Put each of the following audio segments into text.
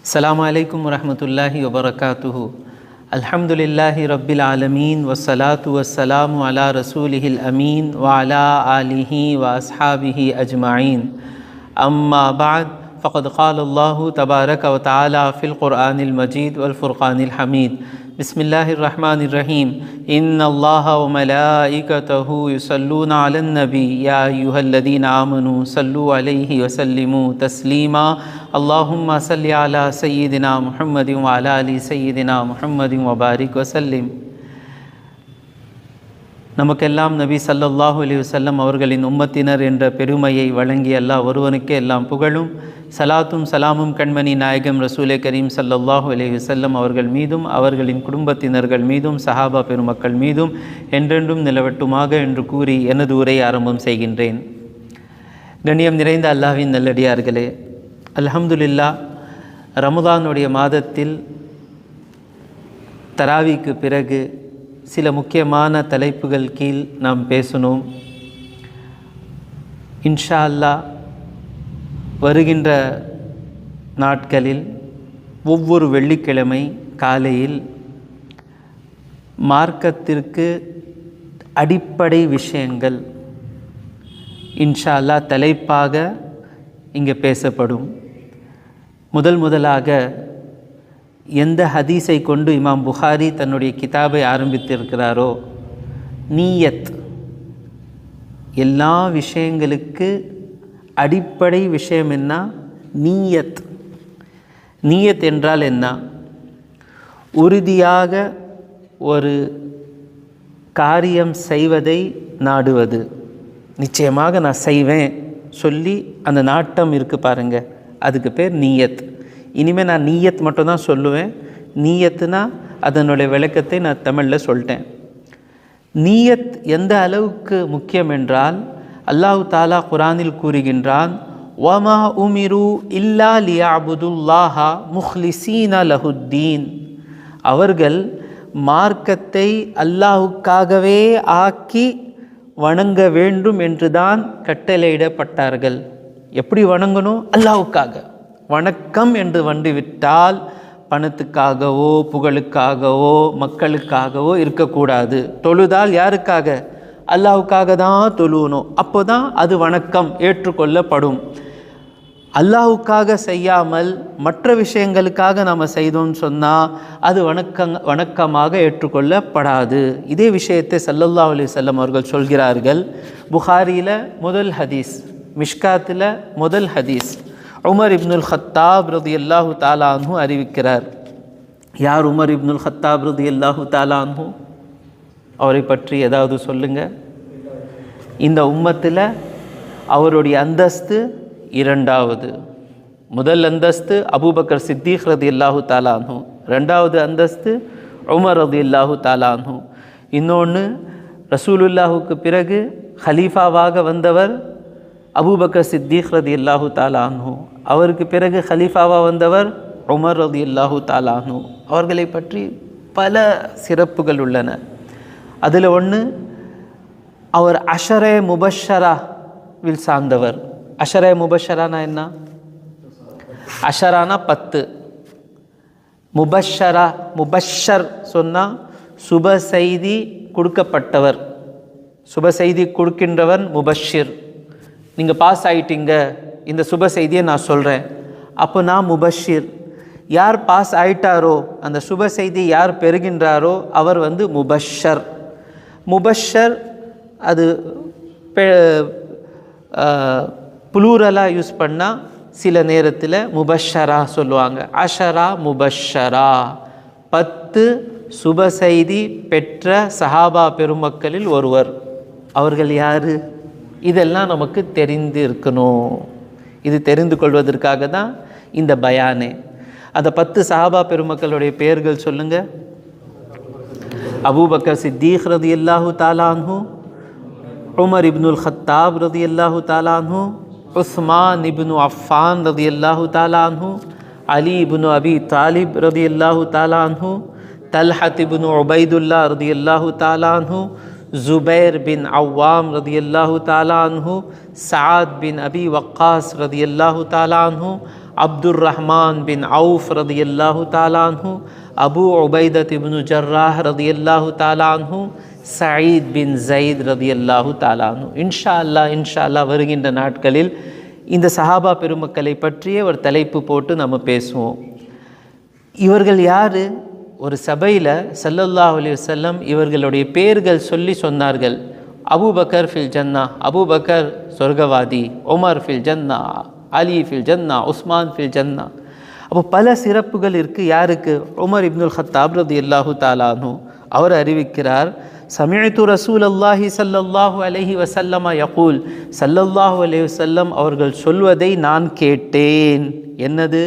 Assalamu alaikum wa rahmatullahi wa barakatuhu. Alhamdulillahi rabbil alameen wassalatu wassalamu ala rasulihil ameen wa ala alihi wa ashabihi ajma'in. Amma ba'd, faqad qala Allahu tabaraka wa ta'ala fil Qur'anil Majid wal Furqanil Hamid. Bismillahir Rahmanir Rahim. Inna Allaha wa malaikatahu yusalluna 'alan nabi ya ayyuhalladhina amanu sallu 'alayhi wa sallimu taslima. Allahumma salli ala sayyidina Muhammadin wa ala ali sayyidina Muhammadin wa barik wa sallim. நமக்கெல்லாம் நபி ஸல்லல்லாஹு அலைஹி வஸல்லம் அவர்களின் உம்மத்தினர் என்ற பெருமையை வழங்கிய அல்லாஹ் ஒருவனுக்கே எல்லாம் புகழும். சலாத்தும் சலாமும் கண்மணி நாயகம் ரசூலே கரீம் ஸல்லல்லாஹு அலைஹி வஸல்லம் அவர்கள் மீதும் அவர்களின் குடும்பத்தினர்கள் மீதும் சஹாபா பெருமக்கள் மீதும் என்றென்றும் நிலவட்டுமாக என்று கூறி எனது உரை ஆரம்பம் செய்கின்றேன். கண்ணியம் நிறைந்த அல்லாஹ்வின் நல்லடியார்களே, அல்ஹம்துலில்லாஹ், ரமதானுடைய மாதத்தில் தராவிக்கு பிறகு சில முக்கியமான தலைப்புகள் கீழ் நாம் பேசணும். இன்ஷா அல்லாஹ் வருகின்ற நாட்களில் ஒவ்வொரு வெள்ளிக்கிழமை காலையில் மார்க்கத்திற்கு அடிப்படை விஷயங்கள் இன்ஷா அல்லாஹ் தலைப்பாக இங்கே பேசப்படும். முதலாக எந்த ஹதீஸை கொண்டு இமாம் புகாரி தன்னுடைய கிதாபை ஆரம்பித்திருக்கிறாரோ, நீயத், எல்லா விஷயங்களுக்கு அடிப்படை விஷயம் என்ன? நீயத். நீயத் என்றால் என்ன? உறுதியாக ஒரு காரியம் செய்வதை நாடுவது. நிச்சயமாக நான் செய்வேன் சொல்லி அந்த நாட்டம் இருக்குது பாருங்க, அதுக்கு பேர் நீயத். இனிமேல் நான் நீயத் மட்டும்தான் சொல்லுவேன். நீயத்துனா அதனுடைய விளக்கத்தை நான் தமிழில் சொல்லிட்டேன். நீயத் எந்த அளவுக்கு முக்கியம் என்றால், அல்லாஹ் தாலா குரானில் கூறுகின்றான், வமா உமிரு இல்லா லியஅபுதுல்லாஹ முஹ்லிசீன லஹுத்தீன். அவர்கள் மார்க்கத்தை அல்லாஹுக்காகவே ஆக்கி வணங்க வேண்டும் என்றுதான் கட்டளையிடப்பட்டார்கள். எப்படி வணங்கணும்? அல்லாஹுக்காக. வணக்கம் என்று வந்துவிட்டால் பணத்துக்காகவோ புகழுக்காகவோ மக்களுக்காகவோ இருக்கக்கூடாது. தொழுதால் யாருக்காக? அல்லாஹுக்காக தான் தொழுவணும். அப்போ தான் அது வணக்கம் ஏற்றுக்கொள்ளப்படும். அல்லாஹுக்காக செய்யாமல் மற்ற விஷயங்களுக்காக நாம் செய்தோம்னு சொன்னால் அது வணக்கமாக ஏற்றுக்கொள்ளப்படாது. இதே விஷயத்தை ஸல்லல்லாஹு அலைஹி வஸல்லம் அவர்கள் சொல்கிறார்கள். புகாரியில் முதல் ஹதீஸ், மிஷ்காத்தில் முதல் ஹதீஸ், உமர் இப்னுல் ஹத்தாப் ரலியல்லாஹு தஆலா அன்ஹு அறிவிக்கிறார். யார் உமர் இப்னுல் ஹத்தாப் ரலியல்லாஹு தஆலா அன்ஹு? அவரை பற்றி ஏதாவது சொல்லுங்கள். இந்த உம்மத்தில் அவருடைய அந்தஸ்து இரண்டாவது. முதல் அந்தஸ்து அபூபக்கர் சித்தீக் ரலியல்லாஹு தஆலா அன்ஹு, ரெண்டாவது அந்தஸ்து உமர் ரலியல்லாஹு தஆலா அன்ஹு. இன்னொன்று, ரசூலுல்லாஹுக்கு பிறகு ஹலீஃபாவாக வந்தவர் அபூபக்கர் சித்தீக் ரலியல்லாஹு தஆலா அன்ஹு. அவருக்கு பிறகு ஹலீஃபாவாக வந்தவர் உமர் ரலியல்லாஹு தஆலா அன்ஹு. அவர்களை பற்றி பல சிறப்புகள் உள்ளன. அதில் ஒன்று, அவர் அஷரே முபஷராவில் சார்ந்தவர். அஷரே முபஷரானா என்ன? அஷரானா 10, முபஷரா முபஷர் சொன்னால் சுப செய்தி கொடுக்கப்பட்டவர், சுப செய்தி கொடுக்கின்றவன் முபஷிர். நீங்கள் பாஸ் ஆகிட்டீங்க, இந்த சுப செய்தியை நான் சொல்கிறேன், அப்போ நான் முபஷிர். யார் பாஸ் ஆயிட்டாரோ, அந்த சுப செய்தி யார் பெறுகின்றாரோ அவர் முபஷர். முபஷர் அது புளூரலாக யூஸ் பண்ணால் சில நேரத்தில் முபஷரா சொல்லுவாங்க. அஷரா முபஷரா, 10 சுப செய்தி பெற்ற சஹாபா பெருமக்களில் ஒருவர். அவர்கள் யார்? இதெல்லாம் நமக்கு தெரிந்து இருக்கணும். இது தெரிந்து கொள்வதற்காக தான் இந்த பயானே. அந்த 10 சஹாபா பெருமக்களுடைய பெயர்கள் சொல்லுங்கள். அபூபக்கர் சித்தீக் ரலியல்லாஹு தஆலா அன்ஹு, உமர் இப்னுல் ஹத்தாப் ரலியல்லாஹு தஆலா அன்ஹு, உஸ்மான் இப்னு அஃபான் ரலியல்லாஹு தஆலா அன்ஹு, அலி இப்னு அபி தாலிப் ரலியல்லாஹு தஆலா அன்ஹு, தல்ஹத் இப்னு உபைதுல்லா ரலியல்லாஹு தஆலா அன்ஹு, ज़ुबैर बिन अव्वाम रदियल्लाहु ताला अन्हु, साद बिन अबी वक्कास रदियल्लाहु ताला अन्हु, அப்துர் ரஹ்மான் பின் அவுஃப் ரதியல்லாஹு தாலான்ஹு, அபு உபைதத் இப்னு ஜர்ராஹ் ரதியல்லாஹு தாலான்ஹு, சயீத் பின் ஜயித் ரதியல்லாஹு தாலான்ஹு. இன்ஷா அல்லாஹ் வருகின்ற நாட்களில் இந்த சஹாபா பெருமக்களை பற்றிய ஒரு தலைப்பு போட்டு நம்ம பேசுவோம். இவர்கள் யார்? ஒரு சபையில் ஸல்லல்லாஹு அலைஹி வஸல்லம் இவர்களுடைய பேர்கள் சொல்லி சொன்னார்கள். அபூபக்கர் ஃபில் ஜன்னா, அபூபக்கர் சொர்க்கவாதி, உமர் ஃபில் ஜன்னா, அலி ஃபில் ஜன்னா, உஸ்மான் ஃபில் ஜன்னா. அப்போ பல சிறப்புகள் இருக்குது. யாருக்கு? உமர் இப்னுல் ஹத்தாப் ரலியல்லாஹு தஆலா அன்ஹு அவர் அறிவிக்கிறார், சமிஅத்து ரசூலல்லாஹி ஸல்லல்லாஹு அலைஹி வஸல்லம யகூல், ஸல்லல்லாஹு அலைஹி வஸல்லம் அவர்கள் சொல்வதை நான் கேட்டேன். என்னது?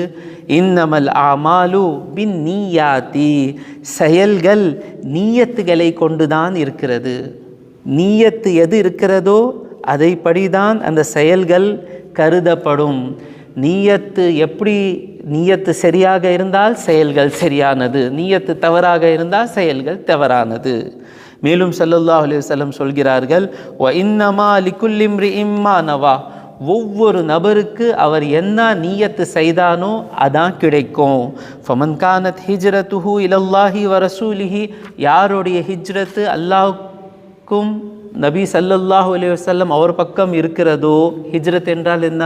இன்னமல் ஆமாலு பின் நீயாத்தி, செயல்கள் நீயத்துகளை கொண்டுதான் இருக்கிறது. நீயத்து எது இருக்கிறதோ அதைப்படிதான் அந்த செயல்கள் கருதப்படும். நீயத்து எப்படி? நீயத்து சரியாக இருந்தால் செயல்கள் சரியானது, நீயத்து தவறாக இருந்தால் செயல்கள் தவறானது. மேலும் ஸல்லல்லாஹு அலைஹி வஸல்லம் சொல்கிறார்கள், வ இன்னமா லிகுல்லி இம்ரிஇம் மா நவா, ஒவ்வொரு நபருக்கு அவர் என்ன நீயத்து செய்தானோ அதான் கிடைக்கும். ஃபமன் கானத் ஹிஜ்ரத்துஹு இலல்லாஹி வ ரசூலிஹி, யாருடைய ஹிஜ்ரத்து அல்லாஹ்வுக்கும் நபி ஸல்லல்லாஹு அலைஹி வஸல்லம் அவர் பக்கம் இருக்கிறதோ. ஹிஜ்ரத் என்றால் என்ன?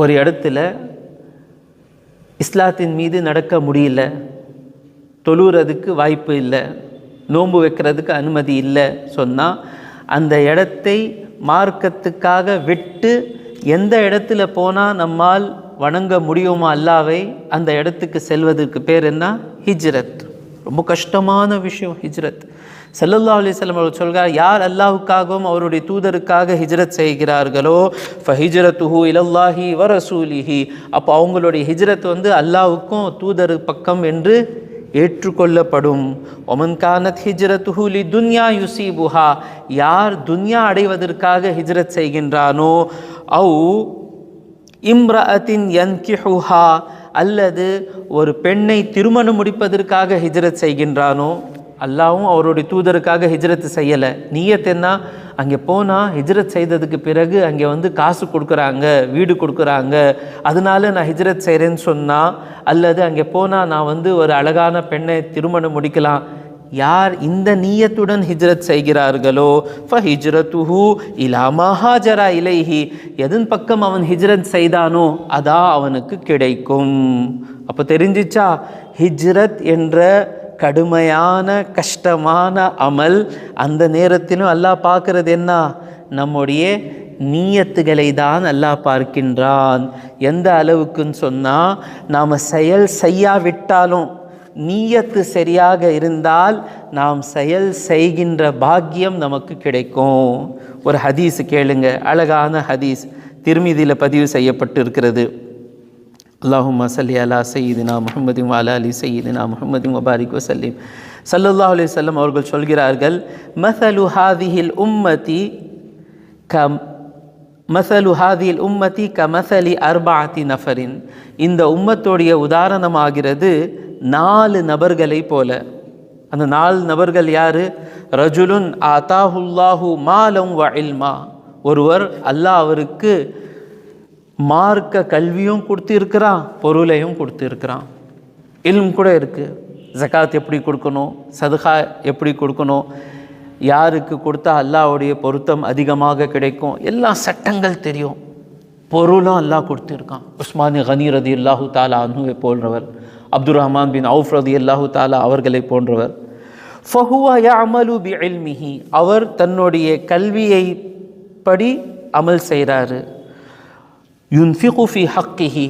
ஒரு இடத்துல இஸ்லாத்தின் மீது நடக்க முடியல, தொழுறதுக்கு வாய்ப்பு இல்லை, நோன்பு வைக்கிறதுக்கு அனுமதி இல்லை சொன்னால், அந்த இடத்தை மார்க்கத்துக்காக விட்டு எந்த இடத்துல போனால் நம்மால் வணங்க முடியுமா அல்லாவை, அந்த இடத்துக்கு செல்வதற்கு பேர் என்ன? ஹிஜ்ரத். ரொம்ப கஷ்டமான விஷயம் ஹிஜ்ரத். ஸல்லல்லாஹு அலைஹி வஸல்லம் அவர்கள் சொல்கிறார், யார் அல்லாஹ்வுக்காகவும் அவருடைய தூதருக்காக ஹிஜ்ரத் செய்கிறார்களோ ஃபஹிஜ்ரத்துஹு இலல்லாஹி வ ரசூலிஹி, அப்போ அவங்களுடைய ஹிஜ்ரத் அல்லாஹ்வுக்கும் தூதர் பக்கம் என்று ஏற்றுக்கொள்ளப்படும். ஒமன் கானத் ஹிஜ்ரத்துஹு லி துன்யா யுசீபுஹா, யார் துன்யா அடைவதற்காக ஹிஜ்ரத் செய்கின்றானோ, அவு இம்ரஅத்தின் யன்கிஹுஹா, அல்லது ஒரு பெண்ணை திருமணம் முடிப்பதற்காக ஹிஜ்ரத் செய்கின்றானோ. அல்லாஹ்வும் அவருடைய தூதருக்காக ஹிஜ்ரத் செய்யலை. நீயத் என்ன? அங்கே போனால் ஹிஜ்ரத் செய்ததுக்கு பிறகு அங்கே காசு கொடுக்குறாங்க, வீடு கொடுக்குறாங்க, அதனால நான் ஹிஜ்ரத் செய்கிறேன்னு சொன்னால், அல்லது அங்கே போனால் நான் ஒரு அழகான பெண்ணை திருமணம் முடிக்கலாம். யார் இந்த நீயத்துடன் ஹிஜ்ரத் செய்கிறார்களோ ஃபஹிஜ்ரத்துஹு இலா மா ஹாஜரா இலைஹி, எதன் பக்கம் அவன் ஹிஜ்ரத் செய்தானோ அதான் அவனுக்கு கிடைக்கும். அப்போ தெரிஞ்சிச்சா, ஹிஜ்ரத் என்ற கடுமையான கஷ்டமான அமல், அந்த நேரத்திலும் அல்லாஹ் பார்க்கறது என்ன? நம்முடைய நீயத்துகளை தான் அல்லாஹ் பார்க்கின்றான். எந்த அளவுக்குன்னு சொன்னால், நாம் செயல் செய்யாவிட்டாலும் நீயத்து சரியாக இருந்தால் நாம் செயல் செய்கின்ற பாக்கியம் நமக்கு கிடைக்கும். ஒரு ஹதீஸ் கேளுங்க, அழகான ஹதீஸ், திர்மிதியில் பதிவு செய்யப்பட்டு இருக்கிறது. அல்லாஹும்ம ஸல்லி அலா சய்யிதினா முஹம்மதின் வ அலா அலி சய்யிதினா முஹம்மதின் வ பாரிக் வ ஸல்லிம். ஸல்லல்லாஹு அலைஹி வஸல்லம் அவர்கள் சொல்கிறார்கள், மஸலு ஹாதிஹில் உம்மதி கமஸலி அர்பஅத்தி நஃபரின், இந்த உம்மத்தோடைய உதாரணமாகிறது 4 நபர்களை போல. அந்த 4 நபர்கள் யாரு? ரஜுலுன் ஆதாஹுல்லாஹு மாலம் வ இல்மா, ஒருவர் அல்லாஹ் அவருக்கு மார்க்க கல்வியும் கொடுத்திருக்கிறான், பொருளையும் கொடுத்திருக்கிறான், இல்ம் கூட இருக்குது. ஜகாத் எப்படி கொடுக்கணும், சதகா எப்படி கொடுக்கணும், யாருக்கு கொடுத்தா அல்லாஹ்வுடைய பொருத்தம் அதிகமாக கிடைக்கும், எல்லா சட்டங்கள் தெரியும். பொருளும் அல்லாஹ் கொடுத்திருக்கான். உஸ்மான் கனி ரலியல்லாஹு தஆலா அன்ஹுவை போன்றவர், அப்துர் ரஹ்மான் பின் அவுஃப் ரலியல்லாஹு தஆலா அவர்களை போன்றவர். ஃபஹுவ யஅமலு பிஇல்மிஹி, அவர் தன்னுடைய கல்வியை படி அமல் செய்கிறாரு. யுன்ஃபிகு ஃபி ஹக்கிஹி,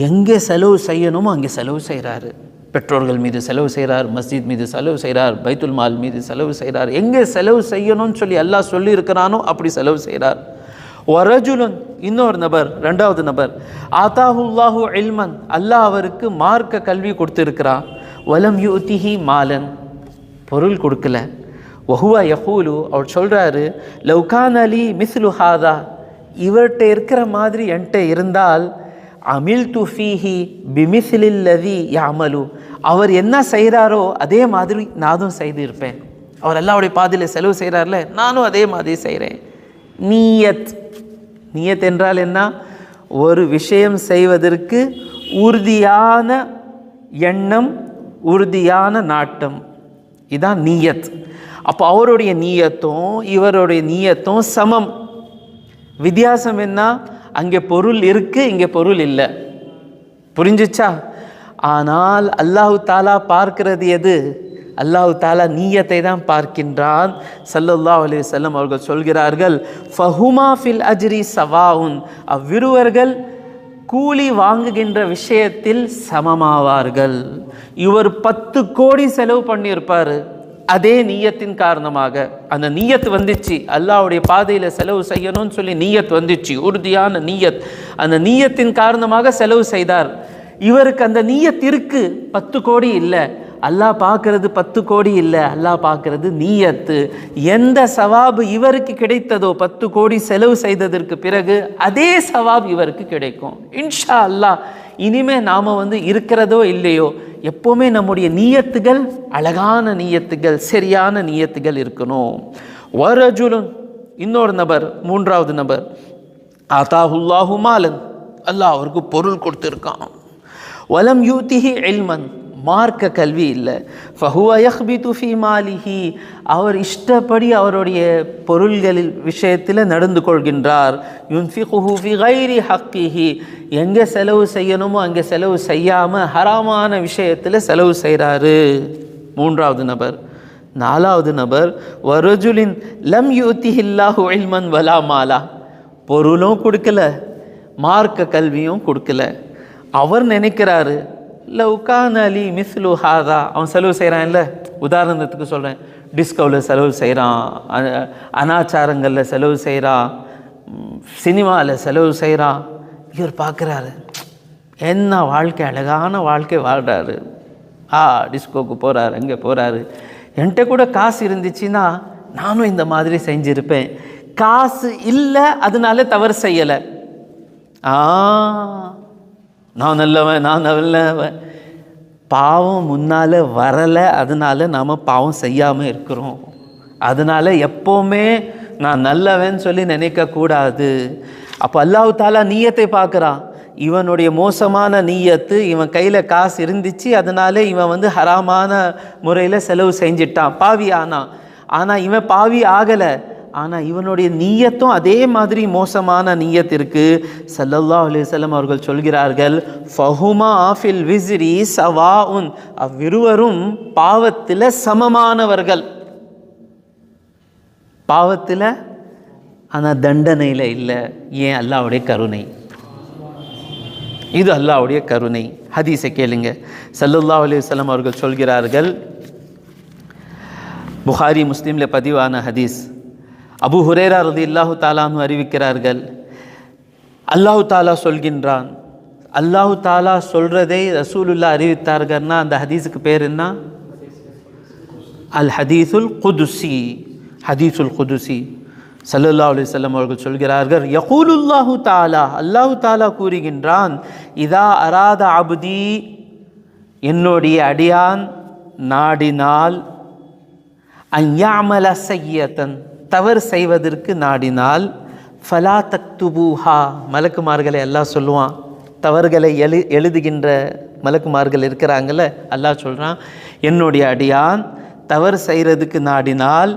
எங்கே செலவு செய்யணுமோ அங்கே செலவு செய்கிறாரு. பெற்றோர்கள் மீது செலவு செய்கிறார், மஸ்ஜித் மீது செலவு செய்கிறார், பைத்துல் மால் மீது செலவு செய்கிறார். எங்கே செலவு செய்யணும்னு சொல்லி அல்லாஹ் சொல்லி இருக்கிறானோ அப்படி செலவு செய்கிறார். வரஜுலுன், இன்னொரு நபர், 2வது நபர், ஆதாஹுல்லாஹு இல்மன், அல்லாஹ் அவருக்கு மார்க்க கல்வி கொடுத்திருக்கிறான். வலம் யுதிஹி மாலன், பொருள் கொடுக்கல. வஹுவ யகூலு, அவர் சொல்கிறாரு, லவ் கான லி மிஸ்லு ஹாதா, இவர்கிட்ட இருக்கிற மாதிரி என்கிட்ட இருந்தால், அமில்து ஃபீஹி பிமிஸ்லில்லதி யஅமலு, அவர் என்ன செய்கிறாரோ அதே மாதிரி நானும் செய்திருப்பேன். அவர் அல்லாஹ்வுடைய பாதையில் செலவு செய்கிறார்ல, நானும் அதே மாதிரி செய்கிறேன். நீயத், நியத் என்றால் என்ன? ஒரு விஷயம் செய்வதற்கு உறுதியான எண்ணம், உறுதியான நாட்டம், இதான் நியத். அப்போ அவருடைய நீயத்தும் இவருடைய நீயத்தும் சமம். வித்தியாசம் என்ன? அங்கே பொருள் இருக்கு, இங்கே பொருள் இல்லை. புரிஞ்சிச்சா? ஆனால் அல்லாஹு தாலா பார்க்கிறது எது? அல்லாஹு தாலா நீயத்தை தான் பார்க்கின்றான். ஸல்லல்லாஹு அலைஹி வஸல்லம் அவர்கள் சொல்கிறார்கள், ஃபஹுமா ஃபில் அஜ்ரி சவாவுன், அவ்விருவர்கள் கூலி வாங்குகின்ற விஷயத்தில் சமமாவார்கள். இவர் 10 கோடி செலவு பண்ணியிருப்பார், அதே நீயத்தின் காரணமாக அந்த நீயத் வந்துச்சு, அல்லாஹ்வுடைய பாதையில் செலவு செய்யணும்னு சொல்லி நீயத் வந்துச்சு, உறுதியான நீயத். அந்த நீயத்தின் காரணமாக செலவு செய்தார். இவருக்கு அந்த நீயத் இருக்கு, 10 கோடி இல்லை. அல்லாஹ் பார்க்கறது 10 கோடி இல்லை, அல்லாஹ் பார்க்கறது நீயத்து. எந்த சவாபு இவருக்கு கிடைத்ததோ 10 கோடி செலவு செய்ததற்கு பிறகு அதே சவாப் இவருக்கு கிடைக்கும் இன்ஷா அல்லாஹ். இனிமே நாம் இருக்கிறதோ இல்லையோ, எப்போவுமே நம்முடைய நீயத்துகள் அழகான நீயத்துகள், சரியான நீயத்துகள் இருக்கணும். வரஜுலுன், இன்னொரு நபர், மூன்றாவது நபர், ஆதாஹுல்லாஹு மாலன், அல்லாஹ் அவருக்கு பொருள் கொடுத்துருக்கான். வலம் யூதிஹி இல்மன், மார்க்க கல்வி இல்லை. ஃபஹுவ யஹ்பிது ஃபீ மாலிஹி, அவர் இஷ்டப்படி அவருடைய பொருள்களில் விஷயத்தில் நடந்து கொள்கின்றார். யுன்ஃபிகுஹு ஃபீ கைரி ஹக்கிஹி, எங்கே செலவு செய்யணுமோ அங்கே செலவு செய்யாமல் ஹராமான விஷயத்தில் செலவு செய்கிறாரு. மூன்றாவது நபர். நாலாவது நபர், வரஜுலின் லம் யூதிஹில்லாஹு இல்மன் வலா மாலா, பொருளும் கொடுக்கல, மார்க்க கல்வியும் கொடுக்கல. அவர் நினைக்கிறாரு, லவ்கான் அலி மிஸ்லு ஹாதா, அவன் செலவு செய்கிறான் இல்லை, உதாரணத்துக்கு சொல்கிறேன், டிஸ்கோவில் செலவு செய்கிறான், அனாச்சாரங்களில் செலவு செய்கிறான், சினிமாவில் செலவு செய்கிறான். இவர் பார்க்குறாரு, என்ன வாழ்க்கை, அழகான வாழ்க்கை வாழ்கிறாரு, டிஸ்கோவுக்கு போகிறாரு, அங்கே போகிறாரு. என்கிட்ட கூட காசு இருந்துச்சுன்னா நானும் இந்த மாதிரி செஞ்சுருப்பேன். காசு இல்லை, அதனால தவறு செய்யலை. நான் நல்லவன், நான் நல்லவன். பாவம் முன்னால் வரலை, அதனால நாம் பாவம் செய்யாமல் இருக்கிறோம். அதனால் எப்போவுமே நான் நல்லவன் சொல்லி நினைக்கக்கூடாது. அப்போ அல்லாஹ் தாலா நீயத்தை பார்க்குறான். இவனுடைய மோசமான நீயத்து, இவன் கையில் காசு இருந்துச்சு, அதனால இவன் ஹராமான முறையில் செலவு செஞ்சிட்டான், பாவி ஆனான். ஆனால் இவன் பாவி ஆகலை, ஆனால் இவனுடைய நீயத்தும் அதே மாதிரி மோசமான நீயத் இருக்குது. ஸல்லல்லாஹு அலைஹி வஸல்லம் அவர்கள் சொல்கிறார்கள், ஃபஹுமா ஃபில் விஸ்ரி சவாஉன், அவ்விருவரும் பாவத்தில் சமமானவர்கள். பாவத்தில், ஆனால் தண்டனையில் இல்லை. ஏன்? அல்லாஹ்வுடைய கருணை. இது அல்லாஹ்வுடைய கருணை. ஹதீஸை கேளுங்க. ஸல்லல்லாஹு அலைஹி வஸல்லம் அவர்கள் சொல்கிறார்கள், புகாரி முஸ்லிமில் பதிவான ஹதீஸ், அபு ஹுரைரா ரலியல்லாஹு தஆலா அன்ஹு அறிவிக்கிறார்கள், அல்லாஹு தாலா சொல்கின்றான். அல்லாஹு தாலா சொல்கிறதை ரசூலுல்லாஹ் அறிவித்தார்கள்னா அந்த ஹதீஸுக்கு பேர் என்ன? அல் ஹதீஸுல் குதுசி. ஹதீஸுல் குதுசி. ஸல்லல்லாஹு அலைஹி வஸல்லம் அவர்கள் சொல்கிறார்கள், யகூலுல்லாஹு தஆலா, அல்லாஹு தாலா கூறுகின்றான், இதா அராத அப்தி, என்னுடைய அடியான் நாடினால், அன்யஅமல சய்யத்தன், தவறு செய்வதற்கு நாடினால், ஃபலா தக்துபூஹா, மலக்குமார்களை அல்லாஹ் சொல்லுவான், தவறுகளை எழுதுகின்ற மலக்குமார்கள் இருக்கிறாங்கல்ல, அல்லாஹ் சொல்கிறான், என்னுடைய அடியான் தவறு செய்கிறதுக்கு நாடினால்,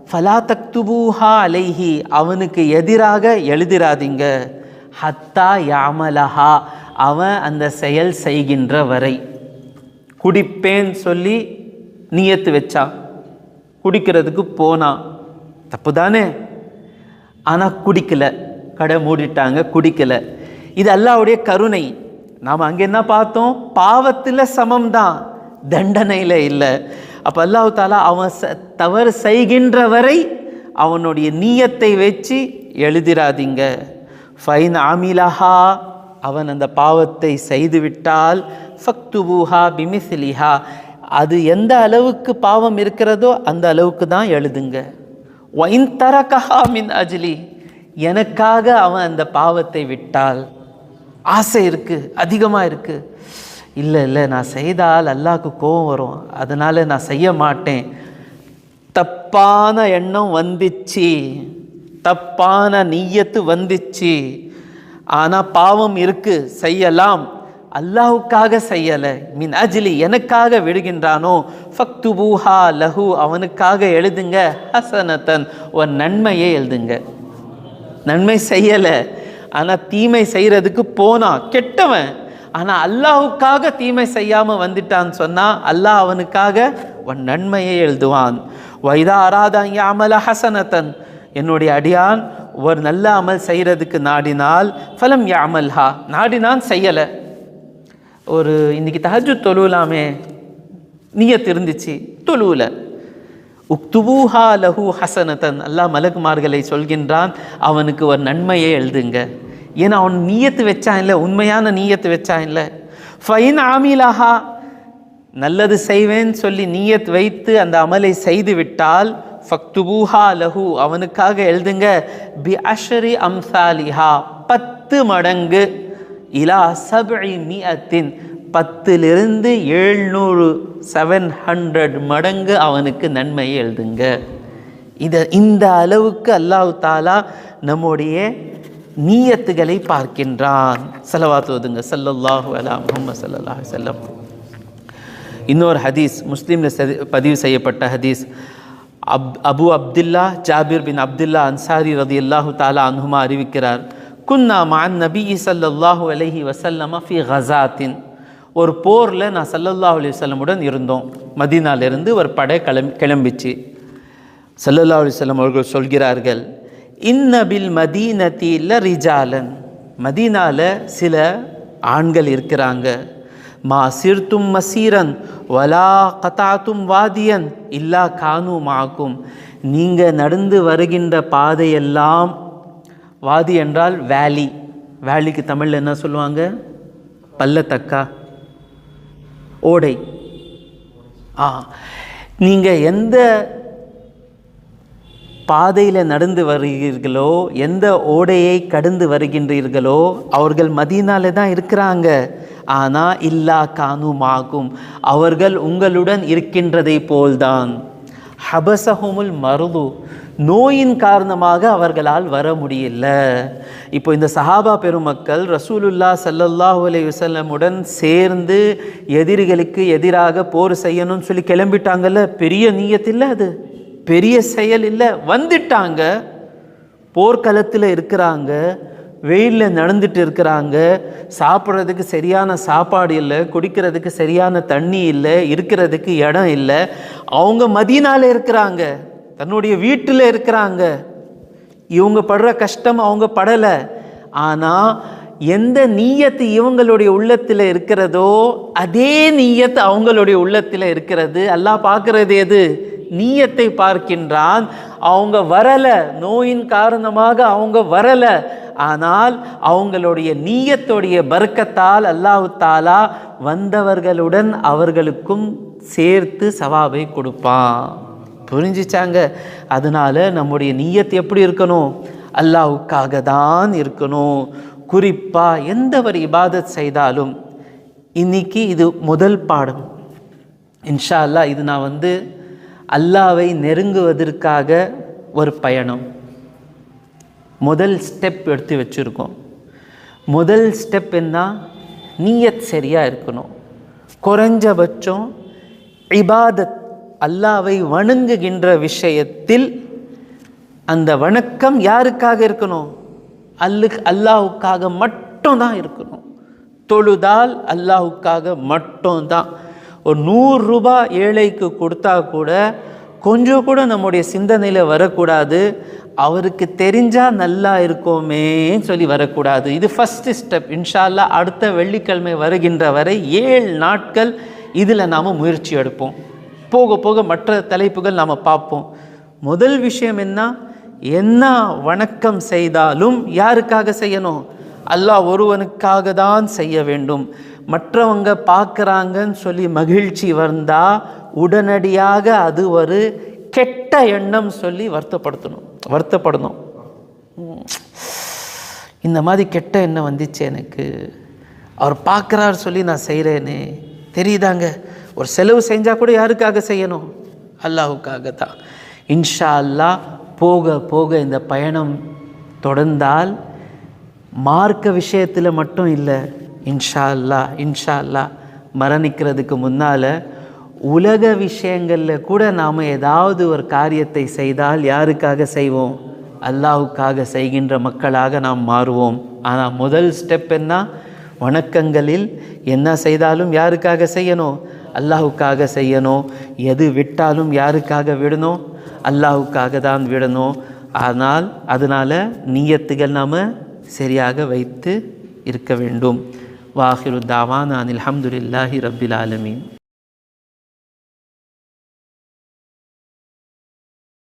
ஃபலா தக்துபூஹா அலைஹி, அவனுக்கு எதிராக எழுதிராதீங்க, ஹத்தா யாமலஹா, அவன் அந்த செயல் செய்கின்ற வரை. குடிப்பேன் சொல்லி நியத்து வச்சான், குடிக்கிறதுக்கு போனான், தப்பு தானே, ஆனால் குடிக்கலை, கடை மூடிட்டாங்க, குடிக்கலை. இது அல்லாஹ்வுடைய கருணை. நாம் அங்கே என்ன பார்த்தோம்? பாவத்தில் சமம்தான், தண்டனையில் இல்லை. அப்போ அல்லாஹ் தாலா அவன் தவறு செய்கின்ற வரை அவனுடைய நீயத்தை வச்சு எழுதிராதீங்க. ஃபைன் ஆமிலஹா, அவன் அந்த பாவத்தை செய்துவிட்டால், ஃபக்துபூஹா பிமிஸ்லிஹா, அது எந்த அளவுக்கு பாவம் இருக்கிறதோ அந்த அளவுக்கு தான் எழுதுங்க. வைன் தரகஹா மின் அஜ்லி, எனக்காக அவன் அந்த பாவத்தை விட்டால், ஆசை இருக்குது, அதிகமாக இருக்குது, இல்லை நான் செய்தால் அல்லாஹ்க்கு கோபம் வரும், அதனால் நான் செய்ய மாட்டேன், தப்பான எண்ணம் வந்துச்சு, தப்பான நிய்யத்து வந்துச்சு, ஆனால் பாவம் இருக்கு, செய்யலாம், அல்லாஹ்வுக்காக செய்யலை, மின் அஜ்லி எனக்காக விடுகின்றானோ, ஃபக்துபூஹா லஹு அவனுக்காக எழுதுங்க, ஹசனத்தன் ஒரு நன்மையை எழுதுங்க. நன்மை செய்யலை, ஆனால் தீமை செய்கிறதுக்கு போனான், கெட்டவன். ஆனால் அல்லாஹ்வுக்காக தீமை செய்யாமல் வந்துட்டான்னு சொன்னால் அல்லாஹ் அவனுக்காக ஒரு நன்மையை எழுதுவான். வைதா அராதான் யாமல ஹசனத்தன் என்னுடைய அடியான் ஒரு நல்ல அமல் செய்கிறதுக்கு நாடினால், ஃபலம் யாமல்ஹா நாடினான் செய்யலை. ஒரு இன்னைக்கு தஹஜ்ஜுத் தொழுலாமே, நியத் இருந்துச்சு, தொழுல, உக்துபூஹா லஹு ஹசனத்தன் அல்லாஹ் மலக்குமார்களை சொல்கின்றான், அவனுக்கு ஒரு நன்மையை எழுதுங்க. ஏன்னா அவன் நீயத்து வச்சான் இல்லை, உண்மையான நீயத்து வச்சான் இல்லை. ஃபைன் ஆமிலஹா நல்லது செய்வேன்னு சொல்லி நீயத் வைத்து அந்த அமலை செய்து விட்டால், ஃபக்துபூஹா லஹு அவனுக்காக எழுதுங்க, பி அஷ்ரி அம்சாலிஹா 10 மடங்கு, இலா 700 10லிருந்து 700 700 மடங்கு அவனுக்கு நன்மையை எழுதுங்க. இந்த அளவுக்கு அல்லாஹ் தாலா நம்முடைய நீயத்துகளை பார்க்கின்றான். ஸலவாத் ஓதுங்க ஸல்லல்லாஹு அலா முஹம்மது ஸல்லல்லாஹு அலைஹி வஸல்லம். இன்னொரு ஹதீஸ், முஸ்லீமில் பதிவு செய்யப்பட்ட ஹதீஸ், அபு அப்துல்லா ஜாபிர் பின் அப்துல்லா அன்சாரி ரலியல்லாஹு தஆலா அன்ஹுமா அறிவிக்கிறார், குன்னா மஅன் நபி ஸல்லல்லாஹு அலைஹி வஸல்லம் ஃபி கஸாத்தின் ஒரு போரில் நான் ஸல்லல்லாஹு அலைஹி வஸல்லமுடன் இருந்தோம். மதீனாவிலிருந்து ஒரு படை கிளம்பிச்சு. ஸல்லல்லாஹு அலைஹி வஸல்லம் அவர்கள் சொல்கிறார்கள், இன்ன பில் மதீனதி லரிஜாலன் மதீனால சில ஆண்கள் இருக்கிறாங்க, மா சிர்தும் மசீரன் வலா கதாத்தும் வாதியன் இல்லா கானு மாக்கும் நீங்கள் நடந்து வருகின்ற பாதையெல்லாம், வாதி என்றால் வேலி, வேலிக்கு தமிழில் என்ன சொல்லுவாங்க, பள்ளத்தக்கா, ஓடை. நீங்கள் எந்த பாதையில் நடந்து வருகிறீர்களோ, எந்த ஓடையை கடந்து வருகின்றீர்களோ, அவர்கள் மதீனால தான் இருக்கிறாங்க. ஆனால் இல்லா கானுமாகும் அவர்கள் உங்களுடன் இருக்கின்றதை போல்தான். ஹபசஹுமுல் மருது நோயின் காரணமாக அவர்களால் வர முடியல. இப்போ இந்த சஹாபா பெருமக்கள் ரசூலுல்லாஹ் ஸல்லல்லாஹு அலைஹி வஸல்லமுடன் சேர்ந்து எதிரிகளுக்கு எதிராக போர் செய்யணும்னு சொல்லி கிளம்பிட்டாங்கல்ல, பெரிய நியத் இல்லை, அது பெரிய செயல் இல்லை, வந்துட்டாங்க, போர்க்களத்தில் இருக்கிறாங்க, வெயிலில் நடந்துட்டு இருக்கிறாங்க, சாப்பிட்றதுக்கு சரியான சாப்பாடு இல்லை, குடிக்கிறதுக்கு சரியான தண்ணி இல்லை, இருக்கிறதுக்கு இடம் இல்லை, அவங்க மதீனால இருக்கிறாங்க, தன்னுடைய வீட்டில் இருக்கிறாங்க, இவங்க படுற கஷ்டம் அவங்க படலை. ஆனால் எந்த நீயத்து இவங்களுடைய உள்ளத்தில் இருக்கிறதோ அதே நீயத்து அவங்களுடைய உள்ளத்தில் இருக்கிறது. அல்லாஹ் பார்க்கறது எது? நீயத்தை பார்க்கின்றான். அவங்க வரலை, நோயின் காரணமாக அவங்க வரலை, ஆனால் அவங்களுடைய நீயத்துடைய பர்க்கத்தால் அல்லாஹ் தாலா வந்தவர்களுடன் அவர்களுக்கும் சேர்த்து சவாபை கொடுப்பான். புரிஞ்சிச்சாங்க? அதனால நம்முடைய நீயத் எப்படி இருக்கணும்? அல்லாஹ்வுக்காக தான் இருக்கணும். குறிப்பாக எந்த ஒரு இபாதத் செய்தாலும், இன்னைக்கு இது முதல் பாடம் இன்ஷா அல்லாஹ். இது நான் அல்லாஹ்வை நெருங்குவதற்காக ஒரு பயணம், முதல் ஸ்டெப் எடுத்து வச்சுருக்கோம். முதல் ஸ்டெப் என்ன? நீயத் சரியாக இருக்கணும். குறைஞ்சபட்சம் இபாதத், அல்லாஹ்வை வணங்குகின்ற விஷயத்தில் அந்த வணக்கம் யாருக்காக இருக்கணும்? அல்லாஹ்வுக்காக மட்டும்தான் இருக்கணும். தொழுதால் அல்லாஹ்வுக்காக மட்டும்தான். ஒரு 100 ரூபாய் ஏழைக்கு கொடுத்தா கூட கொஞ்சம் கூட நம்முடைய சிந்தனையில் வரக்கூடாது, அவருக்கு தெரிஞ்சால் நல்லா இருக்கோமேன்னு சொல்லி வரக்கூடாது. இது ஃபஸ்ட்டு ஸ்டெப். இன்ஷா அல்லாஹ் அடுத்த வெள்ளிக்கிழமை வருகின்ற வரை 7 நாட்கள் இதில் நாம் முயற்சி எடுப்போம். போக போக மற்ற தலைப்புகள் நாம் பார்ப்போம். முதல் விஷயம் என்ன வணக்கம் செய்தாலும் யாருக்காக செய்யணும்? அல்லாஹ் ஒருவனுக்காக தான் செய்ய வேண்டும். மற்றவங்க பார்க்குறாங்கன்னு சொல்லி மகிழ்ச்சி வந்தால் உடனடியாக அது ஒரு கெட்ட எண்ணம் சொல்லி வருத்தப்படணும். இந்த மாதிரி கெட்ட எண்ணம் வந்துச்சு எனக்கு, அவர் பார்க்குறாரு சொல்லி நான் செய்கிறேனே. தெரியுதாங்க, ஒரு செலவு செஞ்சால் கூட யாருக்காக செய்யணும்? அல்லாஹ்வுக்காக தான். இன்ஷா அல்லாஹ் போக போக இந்த பயணம் தொடர்ந்தால் மார்க்க விஷயத்தில் மட்டும் இல்லை, இன்ஷா அல்லாஹ் மரணிக்கிறதுக்கு முன்னால் உலக விஷயங்களில் கூட நாம் ஏதாவது ஒரு காரியத்தை செய்தால் யாருக்காக செய்வோம்? அல்லாஹுக்காக செய்கின்ற மக்களாக நாம் மாறுவோம். ஆனால் முதல் ஸ்டெப் என்ன? வணக்கங்களில் என்ன செய்தாலும் யாருக்காக செய்யணும்? அல்லாஹுக்காக செய்யணும். எது விட்டாலும் யாருக்காக விடணும்? அல்லாஹுக்காக தான் விடணும். அதனால் நியத்துகள் நாம் சரியாக வைத்து இருக்க வேண்டும். வாஹிரு தாவானா அனில் ஹம்துலில்லாஹி ரப்பில் ஆலமீன்.